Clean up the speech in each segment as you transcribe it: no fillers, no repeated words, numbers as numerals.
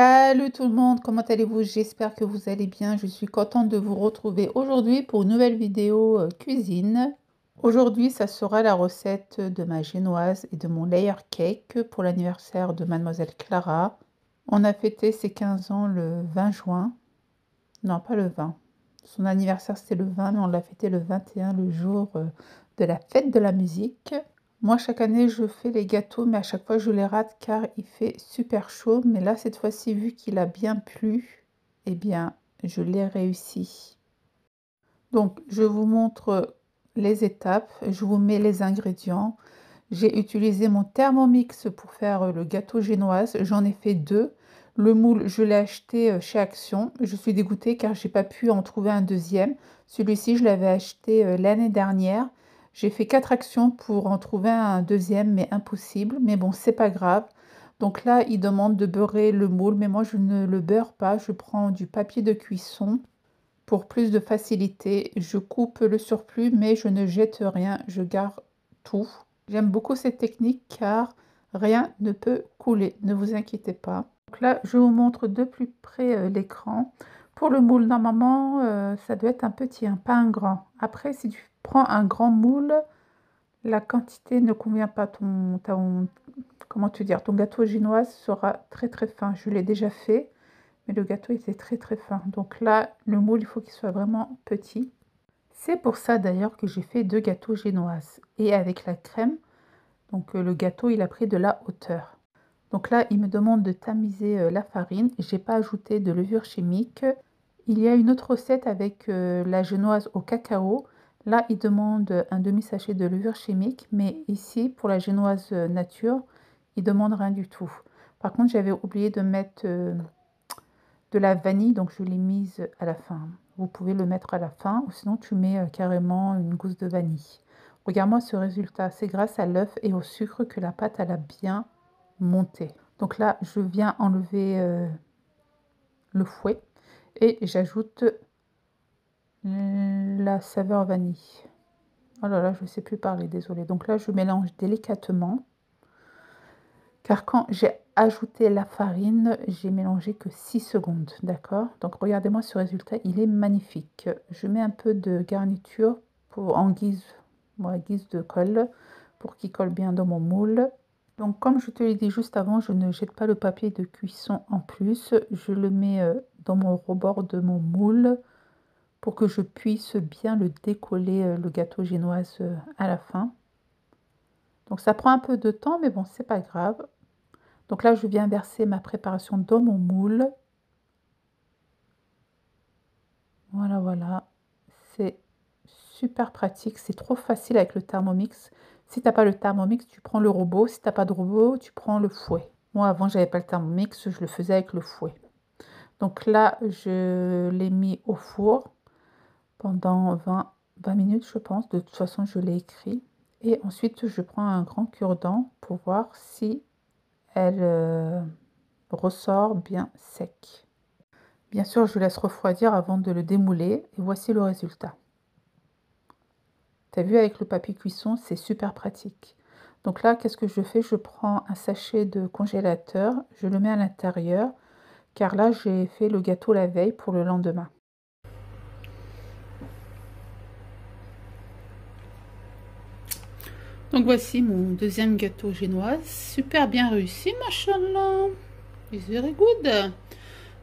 Salut tout le monde, comment allez-vous? J'espère que vous allez bien. Je suis contente de vous retrouver aujourd'hui pour une nouvelle vidéo cuisine. Aujourd'hui, ça sera la recette de ma génoise et de mon layer cake pour l'anniversaire de Mademoiselle Clara. On a fêté ses 15 ans le 20 juin. Non, pas le 20. Son anniversaire, c'était le 20, mais on l'a fêté le 21, le jour de la fête de la musique. Moi, chaque année, je fais les gâteaux, mais à chaque fois, je les rate car il fait super chaud. Mais là, cette fois-ci, vu qu'il a bien plu, eh bien, je l'ai réussi. Donc, je vous montre les étapes. Je vous mets les ingrédients. J'ai utilisé mon Thermomix pour faire le gâteau génoise. J'en ai fait deux. Le moule, je l'ai acheté chez Action. Je suis dégoûtée car j'ai pas pu en trouver un deuxième. Celui-ci, je l'avais acheté l'année dernière. J'ai fait 4 actions pour en trouver un deuxième, mais impossible. Mais bon, c'est pas grave. Donc là, il demande de beurrer le moule, mais moi, je ne le beurre pas. Je prends du papier de cuisson pour plus de facilité. Je coupe le surplus, mais je ne jette rien. Je garde tout. J'aime beaucoup cette technique car rien ne peut couler. Ne vous inquiétez pas. Donc là, je vous montre de plus près l'écran. Pour le moule, normalement, ça doit être un petit, hein, pas un grand. Après, si tu prends un grand moule, la quantité ne convient pas. Comment te dire, ton gâteau génoise sera très très fin. Je l'ai déjà fait, mais le gâteau était très très fin. Donc là, le moule, il faut qu'il soit vraiment petit. C'est pour ça d'ailleurs que j'ai fait 2 gâteaux génoises. Et avec la crème, donc le gâteau, il a pris de la hauteur. Donc là, il me demande de tamiser la farine. Je n'ai pas ajouté de levure chimique. Il y a une autre recette avec la génoise au cacao. Là, il demande un demi-sachet de levure chimique. Mais ici, pour la génoise nature, il demande rien du tout. Par contre, j'avais oublié de mettre de la vanille. Donc, je l'ai mise à la fin. Vous pouvez le mettre à la fin. Ou sinon, tu mets carrément une gousse de vanille. Regarde-moi ce résultat. C'est grâce à l'œuf et au sucre que la pâte elle a bien monté. Donc là, je viens enlever le fouet et j'ajoute la saveur vanille. Oh là là, je ne sais plus parler, désolée. Donc là, je mélange délicatement. Car quand j'ai ajouté la farine, j'ai mélangé que 6 secondes, d'accord? Donc regardez-moi ce résultat, il est magnifique. Je mets un peu de garniture en guise de colle, pour qu'il colle bien dans mon moule. Donc comme je te l'ai dit juste avant, je ne jette pas le papier de cuisson en plus. Je le mets dans mon rebord de mon moule pour que je puisse bien le décoller, le gâteau génoise à la fin. Donc ça prend un peu de temps, mais bon, c'est pas grave. Donc là, je viens verser ma préparation dans mon moule. Voilà, voilà. C'est super pratique. C'est trop facile avec le Thermomix. Si tu n'as pas le Thermomix, tu prends le robot. Si tu n'as pas de robot, tu prends le fouet. Moi, avant, j'avais pas le Thermomix. Je le faisais avec le fouet. Donc là, je l'ai mis au four pendant 20 minutes, je pense. De toute façon, je l'ai écrit. Et ensuite, je prends un grand cure-dent pour voir si elle ressort bien sec. Bien sûr, je laisse refroidir avant de le démouler et voici le résultat. Tu as vu, avec le papier cuisson, c'est super pratique. Donc là, qu'est-ce que je fais? Je prends un sachet de congélateur, je le mets à l'intérieur, car là, j'ai fait le gâteau la veille pour le lendemain. Donc voici mon deuxième gâteau génoise, super bien réussi, machallah. It's very good.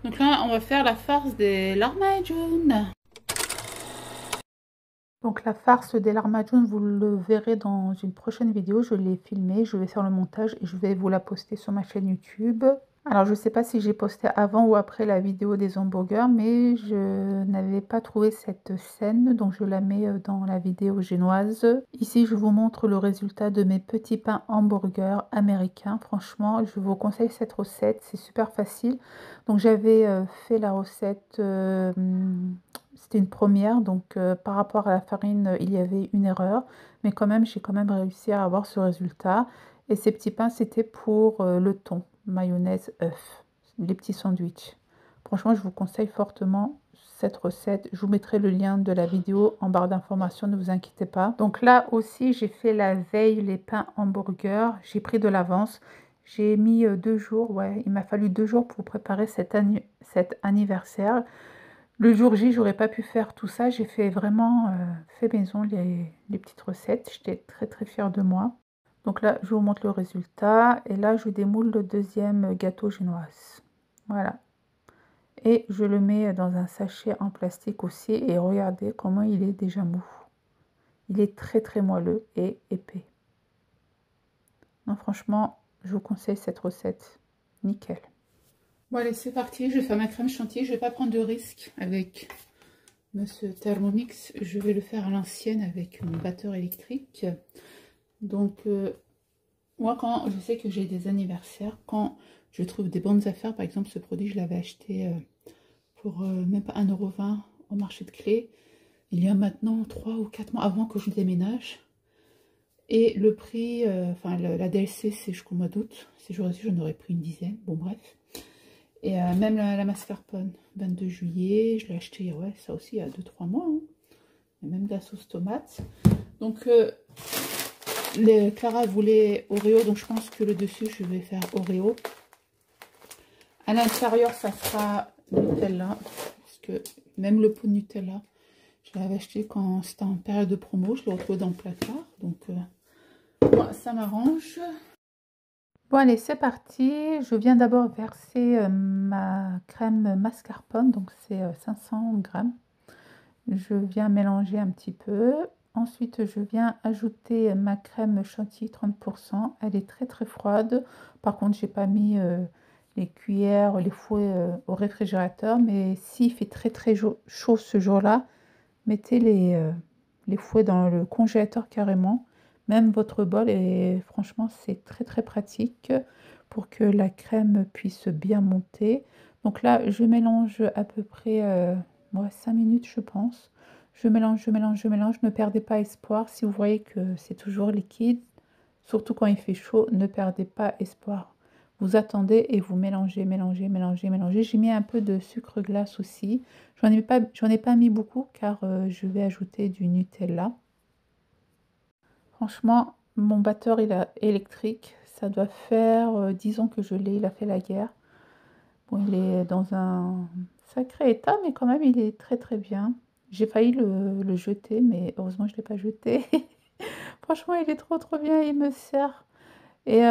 Donc là, on va faire la farce des larmaïdjounes. Donc la farce des larmaïdjounes, vous le verrez dans une prochaine vidéo. Je l'ai filmée, je vais faire le montage et je vais vous la poster sur ma chaîne YouTube. Alors je ne sais pas si j'ai posté avant ou après la vidéo des hamburgers, mais je n'avais pas trouvé cette scène, donc je la mets dans la vidéo génoise. Ici, je vous montre le résultat de mes petits pains hamburgers américains. Franchement, je vous conseille cette recette, c'est super facile. Donc j'avais fait la recette, c'était une première, donc par rapport à la farine, il y avait une erreur, mais quand même, j'ai quand même réussi à avoir ce résultat. Et ces petits pains, c'était pour le thon, mayonnaise, œuf, les petits sandwichs. Franchement, je vous conseille fortement cette recette. Je vous mettrai le lien de la vidéo en barre d'informations, ne vous inquiétez pas. Donc là aussi, j'ai fait la veille les pains hamburgers. J'ai pris de l'avance. J'ai mis 2 jours, ouais, il m'a fallu 2 jours pour préparer cet anniversaire. Le jour J, j'aurais pas pu faire tout ça. J'ai fait vraiment, fait maison les petites recettes. J'étais très, très fière de moi. Donc là, je vous montre le résultat et là, je démoule le deuxième gâteau génoise. Voilà, et je le mets dans un sachet en plastique aussi et regardez comment il est déjà mou. Il est très, très moelleux et épais. Non, franchement, je vous conseille cette recette. Nickel. Bon allez, c'est parti, je vais faire ma crème chantilly. Je vais pas prendre de risque avec ce Thermomix. Je vais le faire à l'ancienne avec mon batteur électrique. Donc, moi, quand je sais que j'ai des anniversaires, quand je trouve des bonnes affaires, par exemple, ce produit, je l'avais acheté pour même pas 1,20 € au marché de Clé. Il y a maintenant 3 ou 4 mois avant que je déménage. Et le prix, enfin la DLC, c'est jusqu'au mois d'août. Ces jours-ci, j'en aurais pris une dizaine. Bon, bref. Et même la mascarpone, 22 juillet, je l'ai acheté, ouais, ça aussi, il y a 2-3 mois. Hein. Et même de la sauce tomate. Donc, Clara voulait Oreo, donc je pense que le dessus, je vais faire Oreo. À l'intérieur, ça sera Nutella. Parce que même le pot de Nutella, je l'avais acheté quand c'était en période de promo. Je l'ai retrouvé dans le placard. Donc, moi, ça m'arrange. Bon, allez, c'est parti. Je viens d'abord verser ma crème mascarpone. Donc, c'est 500 grammes. Je viens mélanger un petit peu. Ensuite, je viens ajouter ma crème chantilly 30%. Elle est très, très froide. Par contre, j'ai pas mis les cuillères, les fouets au réfrigérateur. Mais s'il fait très, très chaud ce jour-là, mettez les fouets dans le congélateur carrément, même votre bol, et franchement c'est très très pratique pour que la crème puisse bien monter. Donc là je mélange à peu près 5 minutes je pense. Je mélange, je mélange, je mélange, ne perdez pas espoir. Si vous voyez que c'est toujours liquide, surtout quand il fait chaud, ne perdez pas espoir. Vous attendez et vous mélangez, mélangez, mélangez, mélangez. J'ai mis un peu de sucre glace aussi. J'en ai pas mis beaucoup car je vais ajouter du Nutella. Franchement, mon batteur il est électrique. Ça doit faire 10 ans que je l'ai. Il a fait la guerre. Bon, il est dans un sacré état, mais quand même, il est très très bien. J'ai failli le jeter, mais heureusement, je ne l'ai pas jeté. Franchement, il est trop trop bien. Il me sert. Et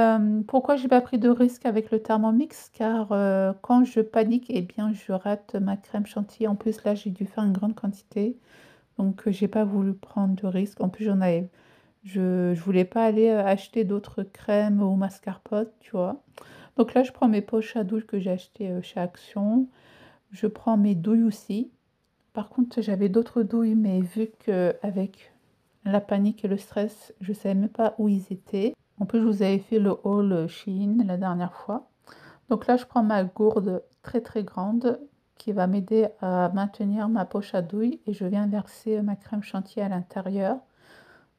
pourquoi j'ai pas pris de risque avec le Thermomix? Car quand je panique, eh bien, je rate ma crème chantilly. En plus, là, j'ai dû faire une grande quantité. Donc, j'ai pas voulu prendre de risque. En plus, je voulais pas aller acheter d'autres crèmes ou mascarpone, tu vois. Donc là, je prends mes poches à douille que j'ai achetées chez Action. Je prends mes douilles aussi. Par contre, j'avais d'autres douilles, mais vu qu'avec la panique et le stress, je ne savais même pas où ils étaient. En plus, je vous avais fait le haul Shein la dernière fois. Donc là, je prends ma gourde très très grande qui va m'aider à maintenir ma poche à douille et je viens verser ma crème chantilly à l'intérieur.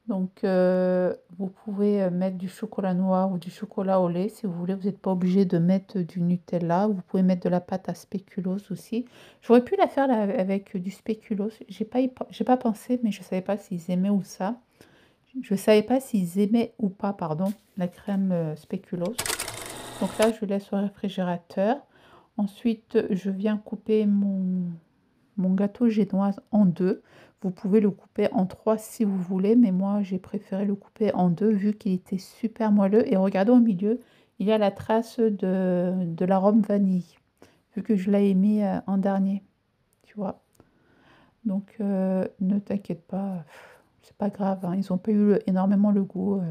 Donc, vous pouvez mettre du chocolat noir ou du chocolat au lait si vous voulez. Vous n'êtes pas obligé de mettre du Nutella. Vous pouvez mettre de la pâte à spéculoos aussi. J'aurais pu la faire là, avec du spéculoos. J'ai pas pensé, mais je ne savais pas s'ils aimaient ou ça. Je ne savais pas s'ils aimaient ou pas, pardon, la crème spéculoos. Donc là, je laisse au réfrigérateur. Ensuite, je viens couper mon gâteau génoise en deux. Vous pouvez le couper en trois si vous voulez, mais moi, j'ai préféré le couper en deux vu qu'il était super moelleux. Et regardez au milieu, il y a la trace de l'arôme vanille, vu que je l'ai mis en dernier, tu vois. Donc, ne t'inquiète pas, c'est pas grave, hein, ils n'ont pas eu énormément le goût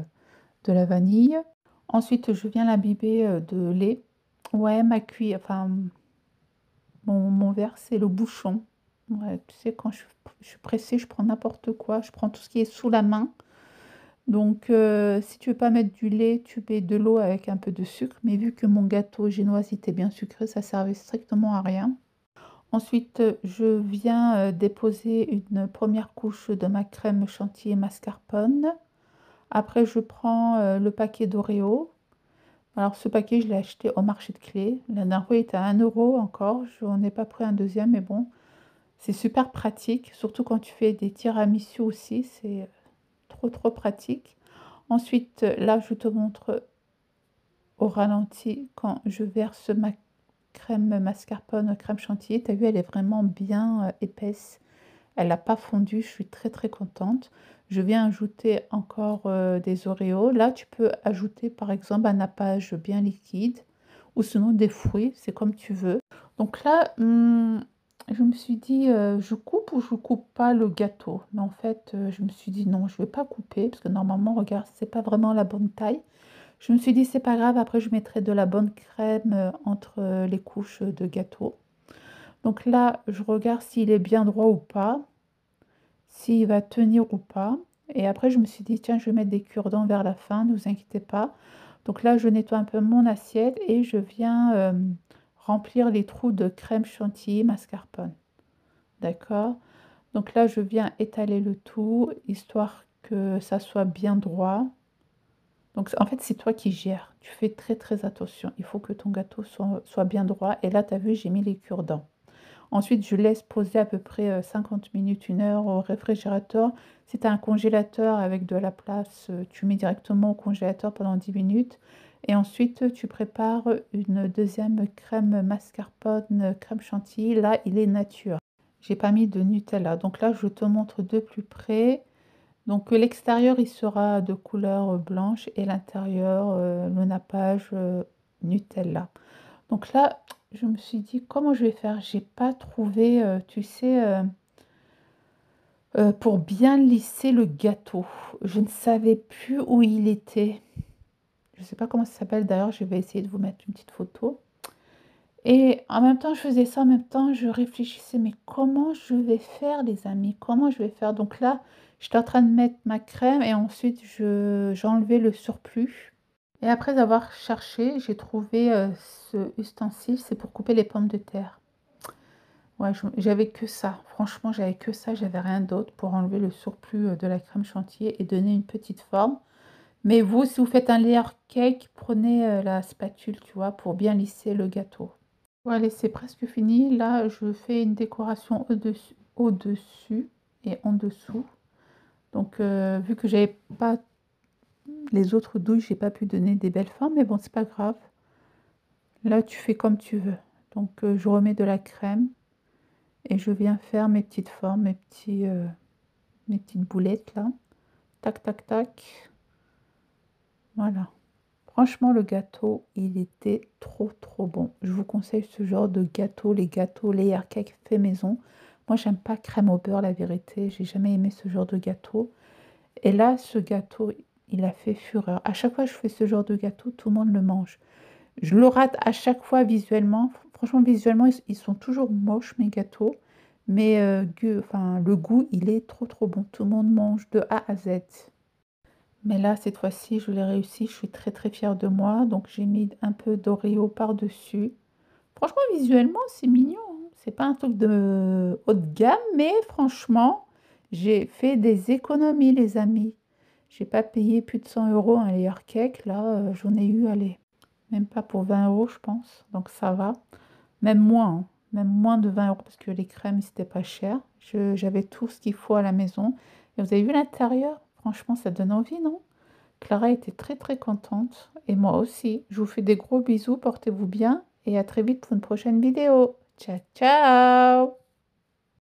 de la vanille. Ensuite, je viens l'imbiber de lait. Ouais, ma cuillère, enfin, mon verre, c'est le bouchon. Ouais, tu sais, quand je suis pressée, je prends n'importe quoi. Je prends tout ce qui est sous la main. Donc, si tu veux pas mettre du lait, tu mets de l'eau avec un peu de sucre. Mais vu que mon gâteau génois était bien sucré, ça servait strictement à rien. Ensuite, je viens déposer une première couche de ma crème chantilly mascarpone. Après, je prends le paquet d'Oreo. Alors, ce paquet, je l'ai acheté au marché de Clé. La dernière fois, il était à 1 € encore. Je n'en ai pas pris un deuxième, mais bon, c'est super pratique. Surtout quand tu fais des tiramisu aussi, c'est trop, trop pratique. Ensuite, là, je te montre au ralenti quand je verse ma crème mascarpone, crème chantilly. Tu as vu, elle est vraiment bien épaisse. Elle n'a pas fondu, je suis très très contente. Je viens ajouter encore des Oreos. Là, tu peux ajouter par exemple un nappage bien liquide ou sinon des fruits, c'est comme tu veux. Donc là, je me suis dit, je coupe ou je coupe pas le gâteau. Mais en fait, je me suis dit non, je vais pas couper parce que normalement, regarde, c'est pas vraiment la bonne taille. Je me suis dit, c'est pas grave, après je mettrai de la bonne crème entre les couches de gâteau. Donc là, je regarde s'il est bien droit ou pas, s'il va tenir ou pas. Et après, je me suis dit, tiens, je vais mettre des cure-dents vers la fin, ne vous inquiétez pas. Donc là, je nettoie un peu mon assiette et je viens remplir les trous de crème chantilly mascarpone. D'accord? Donc là, je viens étaler le tout, histoire que ça soit bien droit. Donc en fait, c'est toi qui gères. Tu fais très très attention. Il faut que ton gâteau soit bien droit. Et là, tu as vu, j'ai mis les cure-dents. Ensuite, je laisse poser à peu près 50 minutes, 1 heure au réfrigérateur. Si tu as un congélateur avec de la place, tu mets directement au congélateur pendant 10 minutes. Et ensuite, tu prépares une deuxième crème mascarpone, crème chantilly. Là, il est nature. J'ai pas mis de Nutella. Donc là, je te montre de plus près. Donc l'extérieur, il sera de couleur blanche et l'intérieur, le nappage Nutella. Donc là, je me suis dit, comment je vais faire? J'ai pas trouvé, tu sais, pour bien lisser le gâteau. Je ne savais plus où il était. Je ne sais pas comment ça s'appelle. D'ailleurs, je vais essayer de vous mettre une petite photo. Et en même temps, je faisais ça, en même temps, je réfléchissais, mais comment je vais faire, les amis? Comment je vais faire? Donc là, j'étais en train de mettre ma crème et ensuite, j'ai enlevé le surplus. Et après avoir cherché, j'ai trouvé ce ustensile, c'est pour couper les pommes de terre. Ouais, j'avais que ça. Franchement, j'avais que ça, j'avais rien d'autre pour enlever le surplus de la crème chantilly et donner une petite forme. Mais vous, si vous faites un layer cake, prenez la spatule, tu vois, pour bien lisser le gâteau. Voilà, c'est presque fini. Là, je fais une décoration au-dessus et en dessous. Donc, vu que j'avais pas les autres douilles, j'ai pas pu donner des belles formes, mais bon, c'est pas grave. Là, tu fais comme tu veux. Donc, je remets de la crème et je viens faire mes petites formes, mes petites boulettes là. Tac, tac, tac. Voilà. Franchement, le gâteau, il était trop, trop bon. Je vous conseille ce genre de gâteau, les gâteaux layer cake fait maison. Moi, j'aime pas crème au beurre, la vérité. J'ai jamais aimé ce genre de gâteau. Et là, ce gâteau, il a fait fureur. À chaque fois que je fais ce genre de gâteau, tout le monde le mange. Je le rate à chaque fois visuellement. Franchement, visuellement, ils sont toujours moches, mes gâteaux. Mais enfin, le goût, il est trop, trop bon. Tout le monde mange de A à Z. Mais là, cette fois-ci, je l'ai réussi. Je suis très, très fière de moi. Donc, j'ai mis un peu d'Oreo par-dessus. Franchement, visuellement, c'est mignon, hein. C'est pas un truc de haut de gamme, mais franchement, j'ai fait des économies, les amis. J'ai pas payé plus de 100 € un layer cake. Là, j'en ai eu, allez, même pas pour 20 € je pense. Donc, ça va. Même moins, hein. Même moins de 20 € parce que les crèmes, c'était pas cher. J'avais tout ce qu'il faut à la maison. Et vous avez vu l'intérieur? Franchement, ça donne envie, non? Clara était très très contente et moi aussi. Je vous fais des gros bisous, portez-vous bien et à très vite pour une prochaine vidéo. Ciao, ciao!